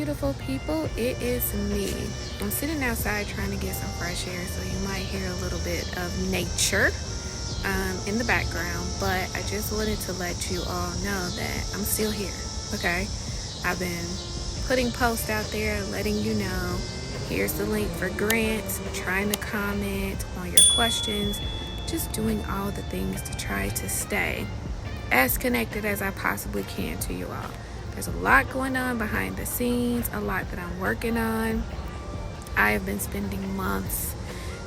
beautiful people, it is me. I'm sitting outside trying to get some fresh air, so you might hear a little bit of nature in the background, but I just wanted to let you all know that I'm still here, okay? I've been putting posts out there, letting you know, here's the link for grants, trying to comment on your questions, just doing all the things to try to stay as connected as I possibly can to you all. There's a lot going on behind the scenes, a lot that I'm working on. I have been spending months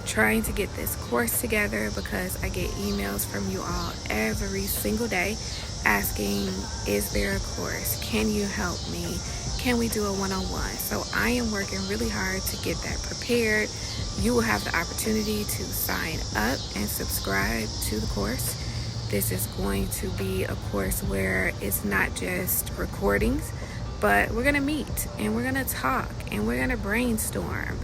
trying to get this course together because I get emails from you all every single day asking, is there a course? Can you help me? Can we do a one-on-one? So I am working really hard to get that prepared. You will have the opportunity to sign up and subscribe to the course. This is going to be a course where it's not just recordings, but we're going to meet and we're going to talk and we're going to brainstorm.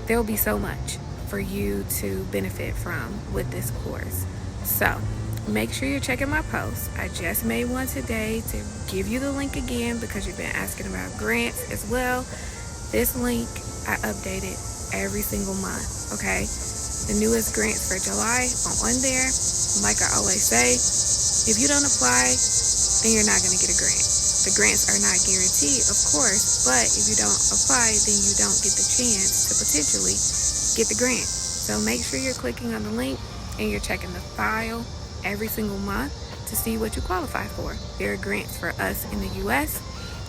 There'll be so much for you to benefit from with this course. So make sure you're checking my posts. I just made one today to give you the link again because you've been asking about grants as well. This link I updated every single month, okay? The newest grants for July are on there. Like I always say, if you don't apply, then you're not going to get a grant. The grants are not guaranteed, of course, but if you don't apply, then you don't get the chance to potentially get the grant. So make sure you're clicking on the link and you're checking the file every single month to see what you qualify for. There are grants for us in the US,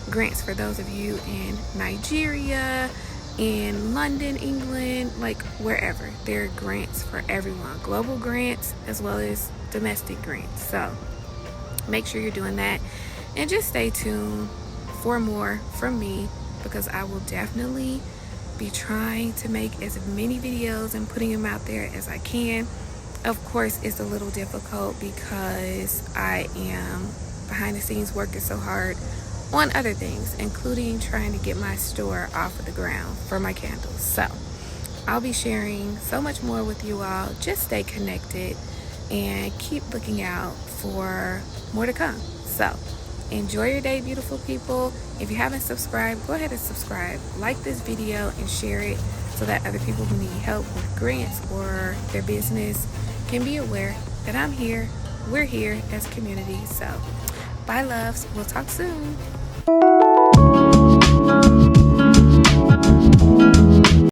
grants for those of you in Nigeria, in London, England, like wherever. There are grants for everyone, global grants as well as domestic grants. So make sure you're doing that and just stay tuned for more from me because I will definitely be trying to make as many videos and putting them out there as I can. Of course, it's a little difficult because I am behind the scenes working so hard on other things, including trying to get my store off of the ground for my candles. So I'll be sharing so much more with you all. Just stay connected and keep looking out for more to come. So enjoy your day, beautiful people. If you haven't subscribed, go ahead and subscribe. Like this video and share it so that other people who need help with grants or their business can be aware that I'm here. We're here as a community. So bye, loves. We'll talk soon.